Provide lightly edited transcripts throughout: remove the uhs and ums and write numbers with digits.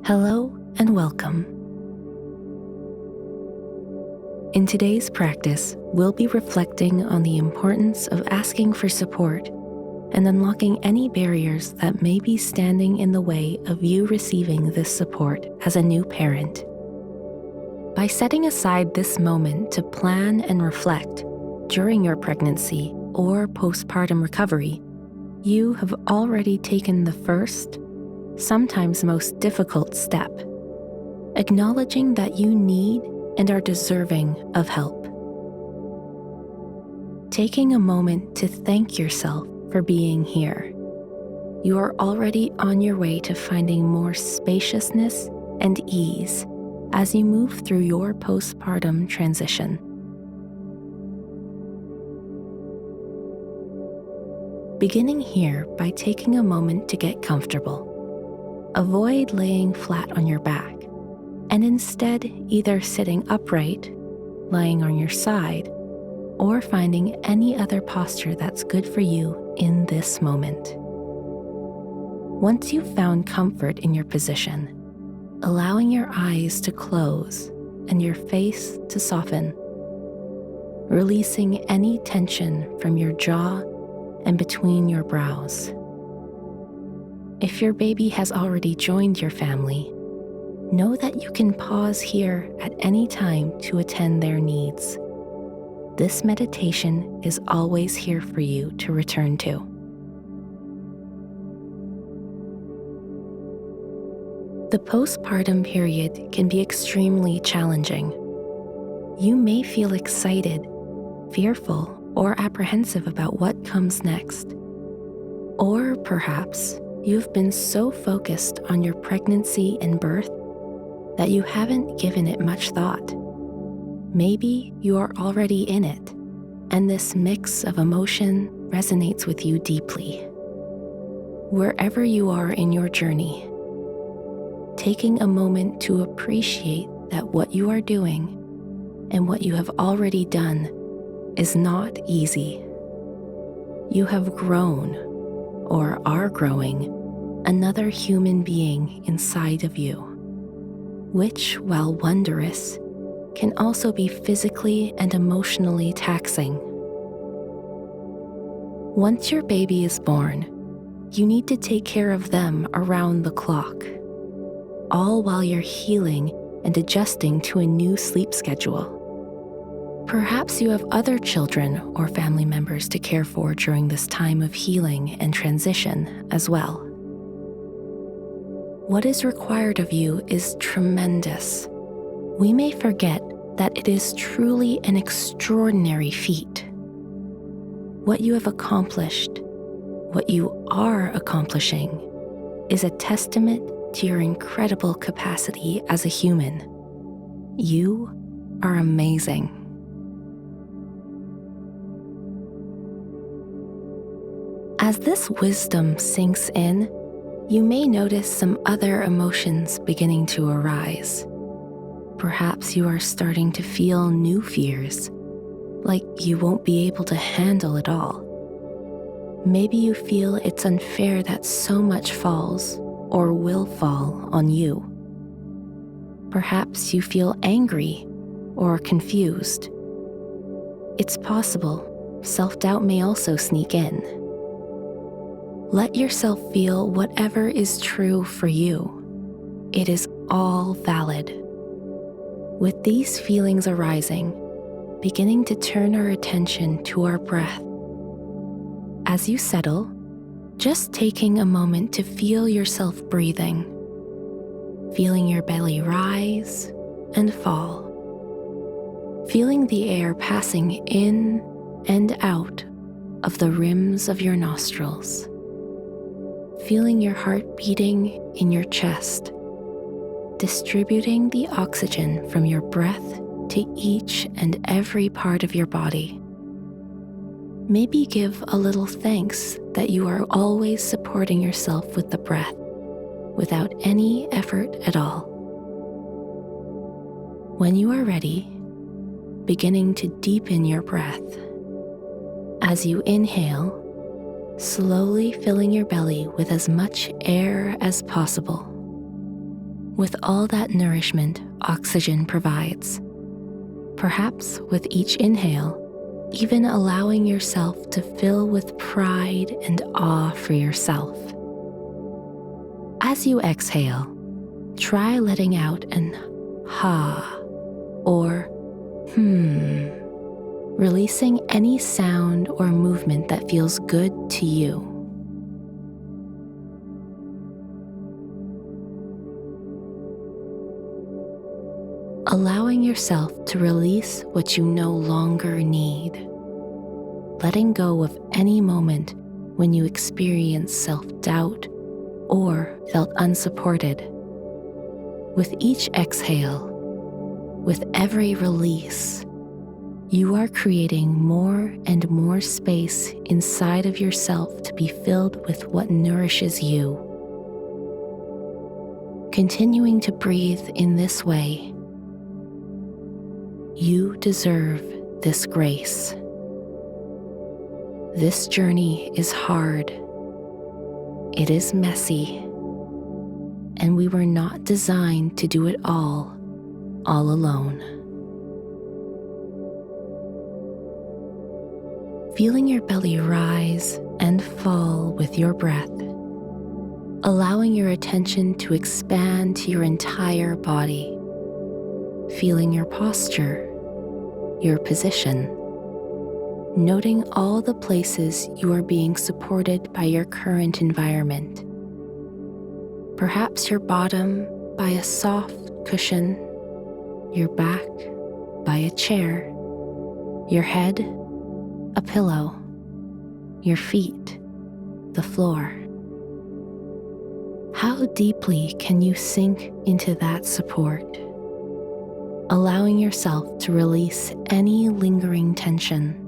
Hello and welcome. In today's practice, we'll be reflecting on the importance of asking for support and unlocking any barriers that may be standing in the way of you receiving this support as a new parent. By setting aside this moment to plan and reflect during your pregnancy or postpartum recovery, you have already taken the first, sometimes most difficult step, acknowledging that you need and are deserving of help. Taking a moment to thank yourself for being here. You are already on your way to finding more spaciousness and ease as you move through your postpartum transition. Beginning here by taking a moment to get comfortable. Avoid laying flat on your back, and instead either sitting upright, lying on your side, or finding any other posture that's good for you in this moment. Once you've found comfort in your position, allowing your eyes to close and your face to soften, releasing any tension from your jaw and between your brows. If your baby has already joined your family, know that you can pause here at any time to attend their needs. This meditation is always here for you to return to. The postpartum period can be extremely challenging. You may feel excited, fearful, or apprehensive about what comes next. Or perhaps you've been so focused on your pregnancy and birth that you haven't given it much thought. Maybe you are already in it, and this mix of emotion resonates with you deeply. Wherever you are in your journey, taking a moment to appreciate that what you are doing and what you have already done is not easy. You have grown, or are growing, another human being inside of you, which, while wondrous, can also be physically and emotionally taxing. Once your baby is born, you need to take care of them around the clock, all while you're healing and adjusting to a new sleep schedule. Perhaps you have other children or family members to care for during this time of healing and transition as well. What is required of you is tremendous. We may forget that it is truly an extraordinary feat. What you have accomplished, what you are accomplishing, is a testament to your incredible capacity as a human. You are amazing. As this wisdom sinks in, you may notice some other emotions beginning to arise. Perhaps you are starting to feel new fears, like you won't be able to handle it all. Maybe you feel it's unfair that so much falls or will fall on you. Perhaps you feel angry or confused. It's possible self-doubt may also sneak in. Let yourself feel whatever is true for you. It is all valid. With these feelings arising, beginning to turn our attention to our breath. As you settle, just taking a moment to feel yourself breathing, feeling your belly rise and fall, feeling the air passing in and out of the rims of your nostrils, feeling your heart beating in your chest, distributing the oxygen from your breath to each and every part of your body. Maybe give a little thanks that you are always supporting yourself with the breath without any effort at all. When you are ready, beginning to deepen your breath. As you inhale, slowly filling your belly with as much air as possible. with all that nourishment oxygen provides. Perhaps with each inhale, even allowing yourself to fill with pride and awe for yourself. As you exhale, try letting out an ha or releasing any sound or movement that feels good to you. Allowing yourself to release what you no longer need. Letting go of any moment when you experience self-doubt or felt unsupported. With each exhale, with every release, you are creating more and more space inside of yourself to be filled with what nourishes you. Continuing to breathe in this way, you deserve this grace. This journey is hard. It is messy. And we were not designed to do it all alone. Feeling your belly rise and fall with your breath, allowing your attention to expand to your entire body, feeling your posture, your position, noting all the places you are being supported by your current environment. Perhaps your bottom by a soft cushion, your back by a chair, your head a pillow, your feet the floor. How deeply can you sink into that support, allowing yourself to release any lingering tension?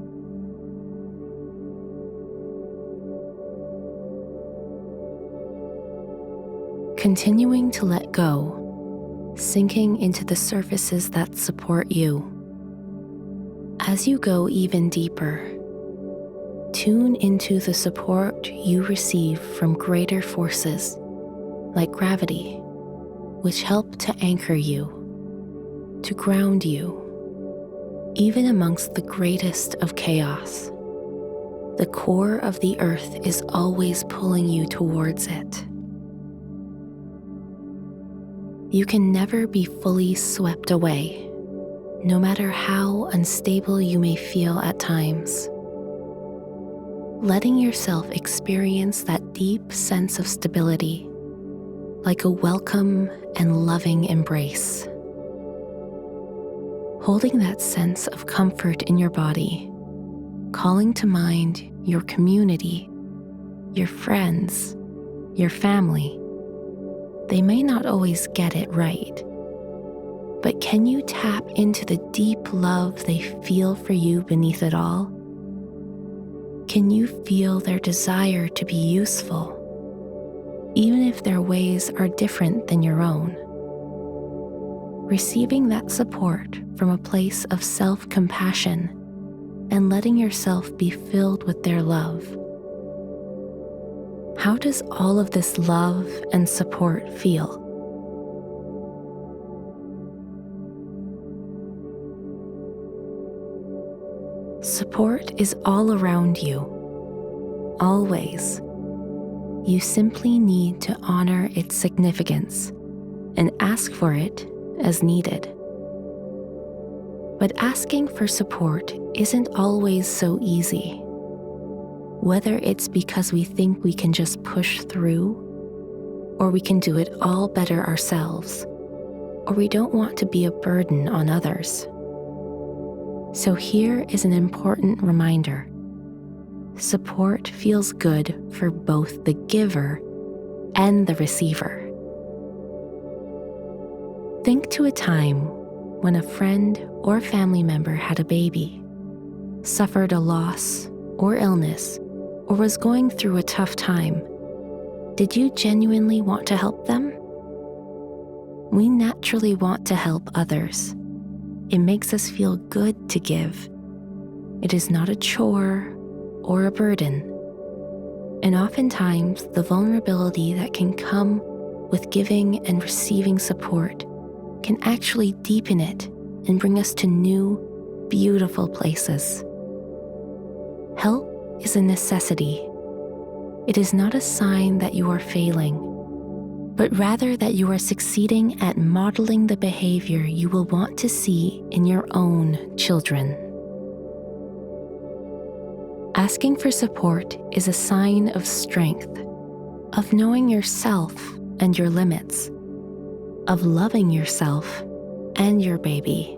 Continuing to let go, sinking into the surfaces that support you. As you go even deeper, tune into the support you receive from greater forces like gravity, which help to anchor you, to ground you, even amongst the greatest of chaos. The core of the earth is always pulling you towards it. You can never be fully swept away, no matter how unstable you may feel at times. Letting yourself experience that deep sense of stability, like a welcome and loving embrace. Holding that sense of comfort in your body, calling to mind your community, your friends, your family. They may not always get it right, but can you tap into the deep love they feel for you beneath it all? Can you feel their desire to be useful, even if their ways are different than your own? Receiving that support from a place of self-compassion and letting yourself be filled with their love. How does all of this love and support feel? Support is all around you, always. You simply need to honor its significance and ask for it as needed. But asking for support isn't always so easy. Whether it's because we think we can just push through, or we can do it all better ourselves, or we don't want to be a burden on others. So here is an important reminder. Support feels good for both the giver and the receiver. Think to a time when a friend or family member had a baby, suffered a loss or illness, or was going through a tough time. Did you genuinely want to help them? We naturally want to help others. It makes us feel good to give. It is not a chore or a burden. And oftentimes, the vulnerability that can come with giving and receiving support can actually deepen it and bring us to new, beautiful places. Help is a necessity. It is not a sign that you are failing, but rather that you are succeeding at modeling the behavior you will want to see in your own children. Asking for support is a sign of strength, of knowing yourself and your limits, of loving yourself and your baby.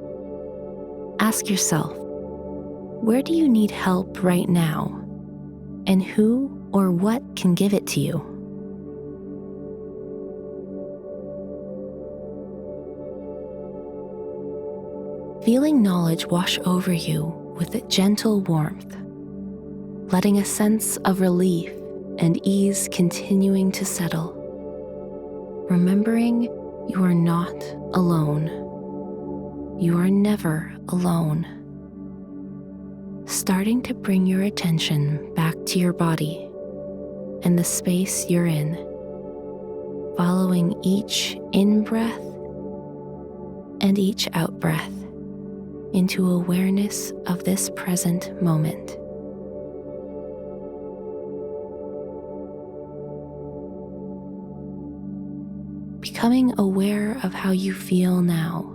Ask yourself, where do you need help right now? And who or what can give it to you? Feeling knowledge wash over you with a gentle warmth, letting a sense of relief and ease continuing to settle. Remembering you are not alone. You are never alone. Starting to bring your attention back to your body and the space you're in, following each in-breath and each out-breath into awareness of this present moment. Becoming aware of how you feel now,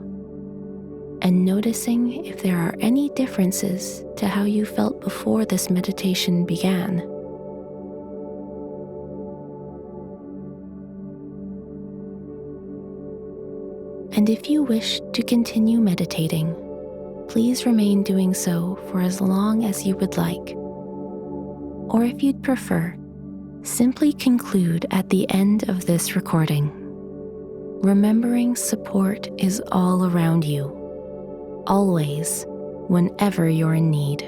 and noticing if there are any differences to how you felt before this meditation began. And if you wish to continue meditating, please remain doing so for as long as you would like. Or if you'd prefer, simply conclude at the end of this recording, remembering support is all around you, always, whenever you're in need.